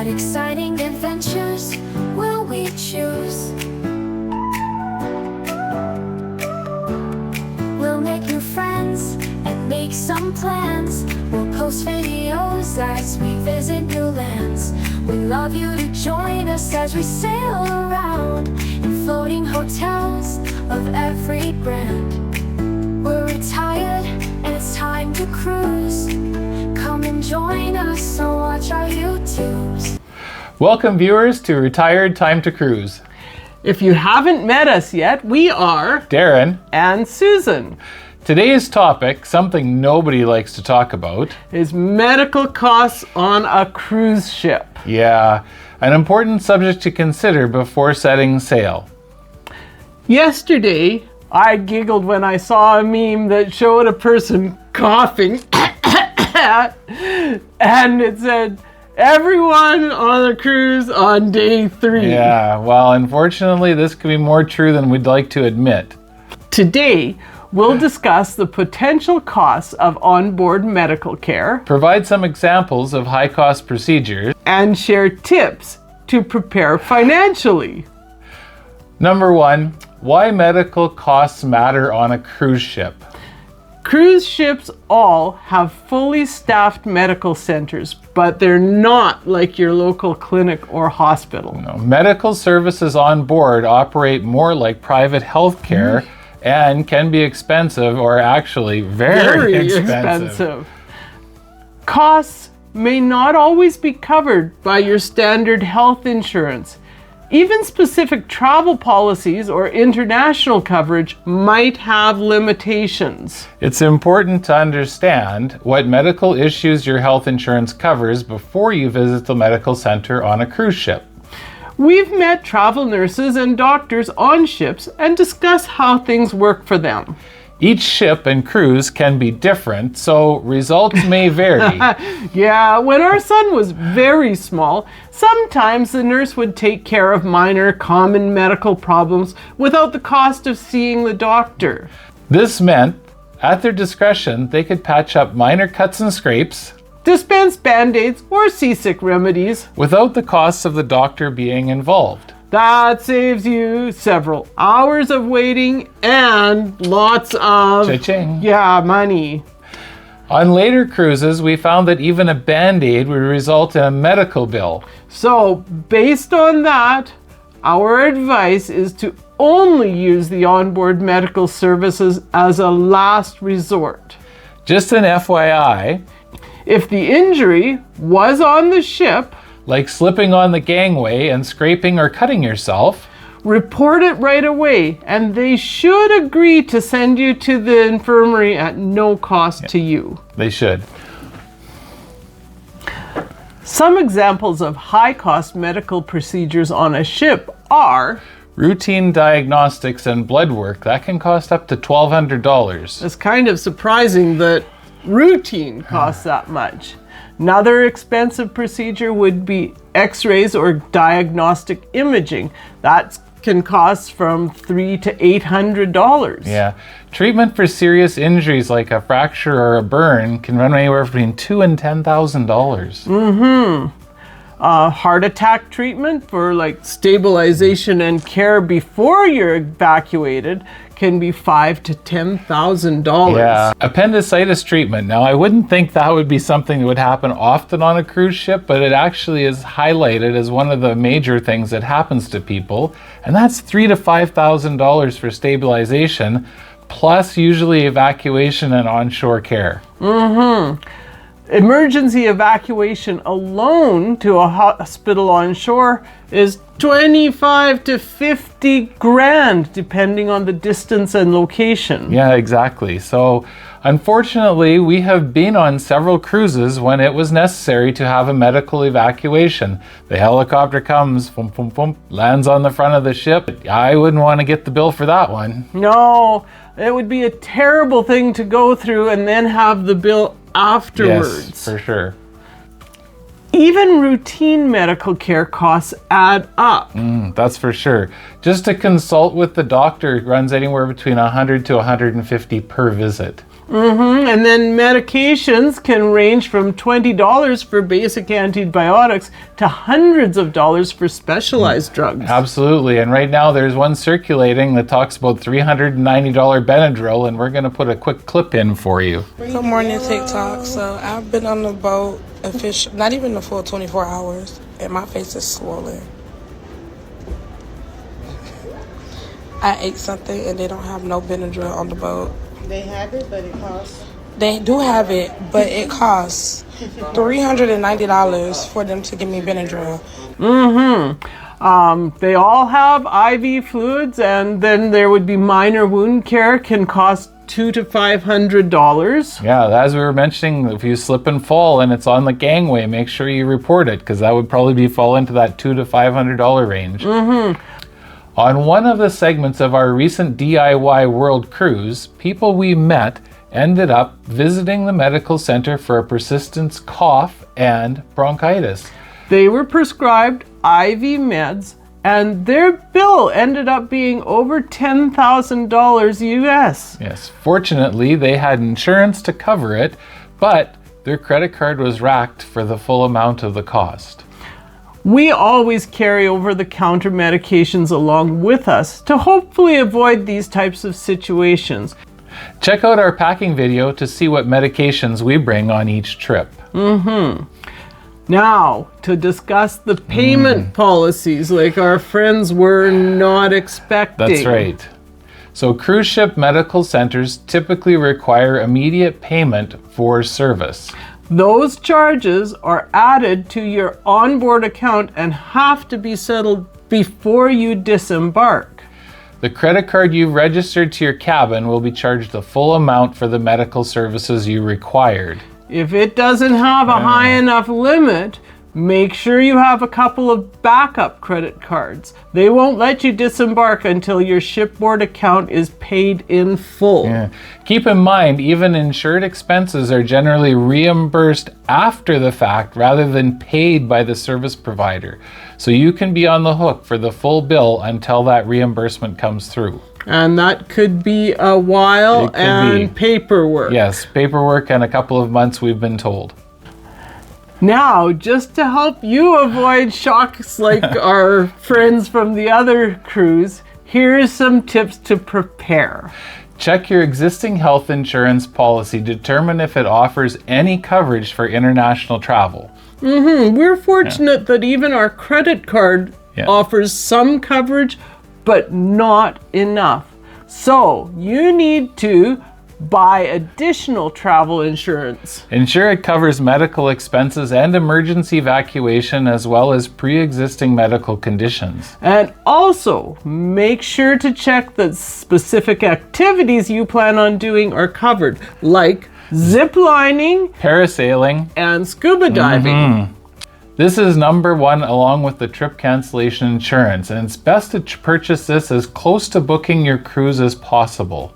What exciting adventures will we choose? We'll make new friends and make some plans. We'll post videos as we visit new lands. We'd love you to join us as we sail around in floating hotels of every brand. We're retired and it's time to cruise. Come and join us or watch our YouTubes. Welcome viewers to Retired Time to Cruise. If you haven't met us yet, we are Darren and Susan. Today's topic, something nobody likes to talk about, Is medical costs on a cruise ship. Yeah, an important subject to consider before setting sail. Yesterday, I giggled when I saw a meme that showed a person coughing and it said, "Everyone on the cruise on day 3. Yeah, well, unfortunately, this could be more true than we'd like to admit. Today, we'll discuss the potential costs of onboard medical care Provide some examples of high-cost procedures. and share tips to prepare financially. Number 1, why medical costs matter on a cruise ship. Cruise ships all have fully staffed medical centers, but they're not like your local clinic or hospital. Medical services on board operate more like private health care and can be expensive or actually very expensive. Costs may not always be covered by your standard health insurance. Even specific travel policies or international coverage might have limitations. It's important to understand what medical issues your health insurance covers before you visit the medical center on a cruise ship. We've met travel nurses and doctors on ships and discussed how things work for them. Each ship and cruise can be different, so results may vary. Yeah, when our son was very small, sometimes the nurse would take care of minor common medical problems without the cost of seeing the doctor. This meant, at their discretion, they could patch up minor cuts and scrapes Dispense band-aids or seasick remedies. without the costs of the doctor being involved. That saves you several hours of waiting and lots of Cha-ching. money. On later cruises, we found that even a Band-Aid would result in a medical bill. So based on that, our advice is to only use the onboard medical services as a last resort. Just an FYI, If the injury was on the ship, like slipping on the gangway and scraping or cutting yourself, report it right away, and they should agree to send you to the infirmary at no cost to you. they should. Some examples of high-cost medical procedures on a ship are Routine diagnostics and blood work, that can cost up to $1,200. It's kind of surprising that routine costs that much. Another expensive procedure would be x-rays or diagnostic imaging. That can cost from $300 to $800. Yeah. Treatment for serious injuries like a fracture or a burn can run anywhere between $2,000 and $10,000. Heart attack treatment for like stabilization and care before you're evacuated can be $5,000 to $10,000. Yeah. Appendicitis treatment. Now, I wouldn't think that would be something that would happen often on a cruise ship, but it actually is highlighted as one of the major things that happens to people. And that's $3,000 to $5,000 for stabilization, plus usually evacuation and onshore care. Emergency evacuation alone to a hospital on shore is 25 to 50 grand, depending on the distance and location. Yeah, exactly. So, unfortunately, we have been on several cruises when it was necessary to have a medical evacuation. The helicopter comes, boom, boom, boom, lands on the front of the ship. I wouldn't want to get the bill for that one. No, it would be a terrible thing to go through and then have the bill afterwards. Yes, for sure. Even routine medical care costs add up. That's for sure. Just to consult with the doctor runs anywhere between $100 to $150 per visit. And then medications can range from $20 for basic antibiotics to hundreds of dollars for specialized drugs. Absolutely. And right now there's one circulating that talks about $390 Benadryl, and we're going to put a quick clip in for you. Good morning, TikTok. So I've been on the boat not even the full 24 hours, and my face is swollen. I ate something and they don't have no Benadryl on the boat. They have it, but it costs. They do have it, but it costs $390 for them to give me Benadryl. They all have IV fluids, and then there would be minor wound care, can cost $200 to $500. Yeah, as we were mentioning, if you slip and fall and it's on the gangway, make sure you report it, because that would probably fall into that $200 to $500 range. On one of the segments of our recent DIY World Cruise, people we met ended up visiting the medical center for a persistent cough and bronchitis. They were prescribed IV meds, and their bill ended up being over $10,000 US. Yes, fortunately, they had insurance to cover it, but their credit card was racked for the full amount of the cost. We always carry over-the-counter medications along with us to hopefully avoid these types of situations. Check out our packing video to see what medications we bring on each trip. Now, to discuss the payment policies like our friends were not expecting. That's right. So cruise ship medical centers typically require immediate payment for service. Those charges are added to your onboard account and have to be settled before you disembark. The credit card you've registered to your cabin will be charged the full amount for the medical services you required. If it doesn't have a high enough limit, make sure you have a couple of backup credit cards. They won't let you disembark until your shipboard account is paid in full. Yeah. Keep in mind, even insured expenses are generally reimbursed after the fact rather than paid by the service provider. So you can be on the hook for the full bill until that reimbursement comes through. And that could be a while, and paperwork. Yes, paperwork and a couple of months, we've been told. Now, just to help you avoid shocks like our friends from the other cruise, here's some tips to prepare. Check your existing health insurance policy. Determine if it offers any coverage for international travel. We're fortunate that even our credit card offers some coverage, but not enough. So you need to buy additional travel insurance. Ensure it covers medical expenses and emergency evacuation, as well as pre-existing medical conditions. And also make sure to check that specific activities you plan on doing are covered, like zip lining, parasailing, and scuba diving. This is number one along with the trip cancellation insurance, and it's best to purchase this as close to booking your cruise as possible.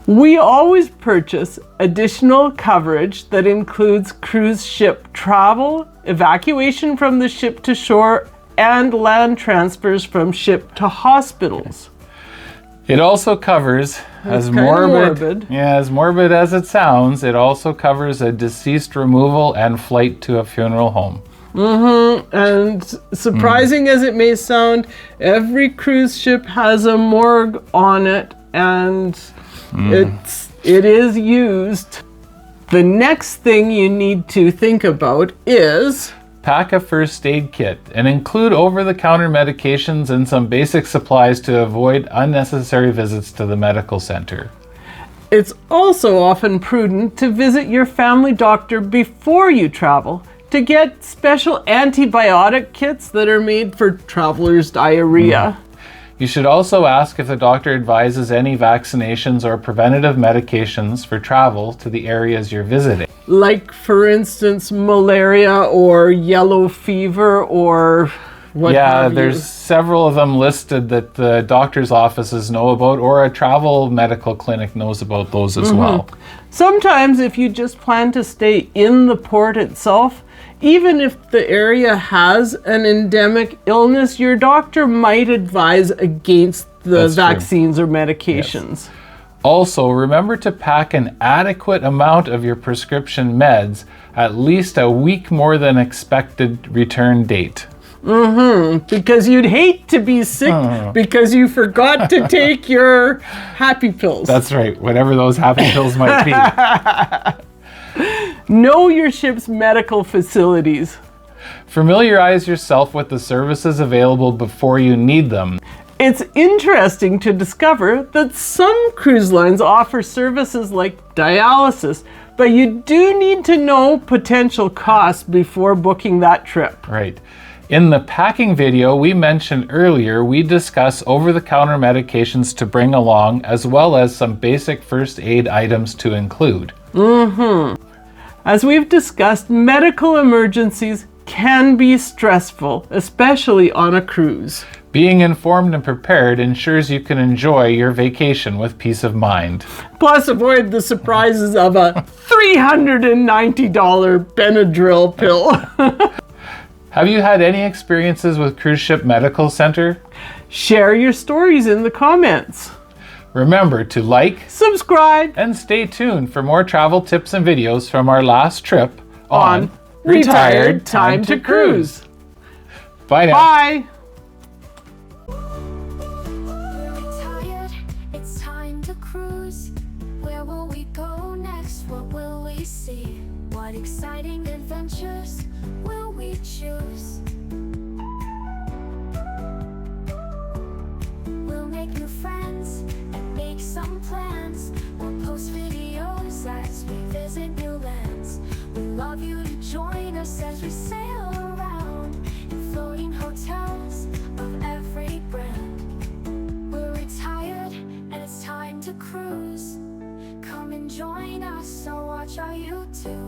We always purchase additional coverage that includes cruise ship travel, evacuation from the ship to shore, and land transfers from ship to hospitals. It also covers, as morbid as it sounds, it also covers a deceased removal and flight to a funeral home. And surprising as it may sound, every cruise ship has a morgue on it, and it is used. The next thing you need to think about is pack a first aid kit and include over-the-counter medications and some basic supplies to avoid unnecessary visits to the medical center. It's also often prudent to visit your family doctor before you travel to get special antibiotic kits that are made for travelers' diarrhea. You should also ask if the doctor advises any vaccinations or preventative medications for travel to the areas you're visiting. Like, for instance, malaria or yellow fever or what have you. There's several of them listed that the doctor's offices know about, or a travel medical clinic knows about those as well. Sometimes if you just plan to stay in the port itself, even if the area has an endemic illness, your doctor might advise against the vaccines or medications. Also, remember to pack an adequate amount of your prescription meds, at least a week more than expected return date. Because you'd hate to be sick because you forgot to take your happy pills. That's right, whatever those happy pills might be. Know your ship's medical facilities. Familiarize yourself with the services available before you need them. It's interesting to discover that some cruise lines offer services like dialysis, but you do need to know potential costs before booking that trip. Right. In the packing video we mentioned earlier, we discuss over-the-counter medications to bring along, as well as some basic first aid items to include. As we've discussed, medical emergencies can be stressful, especially on a cruise. Being informed and prepared ensures you can enjoy your vacation with peace of mind. Plus, avoid the surprises of a $390 Benadryl pill. Have you had any experiences with Cruise Ship Medical Center? Share your stories in the comments. Remember to like, Subscribe and stay tuned for more travel tips and videos from our last trip on Retired Time to Cruise. Bye now. Bye. Retired, it's time to cruise. Where will we go next? What will we see? What exciting adventures will we choose? We'll make new friends and make some plans. We'll post videos as we visit new lands. We love you to join us as we sail around in floating hotels of every brand. We're retired and it's time to cruise. Come and join us or watch our YouTube.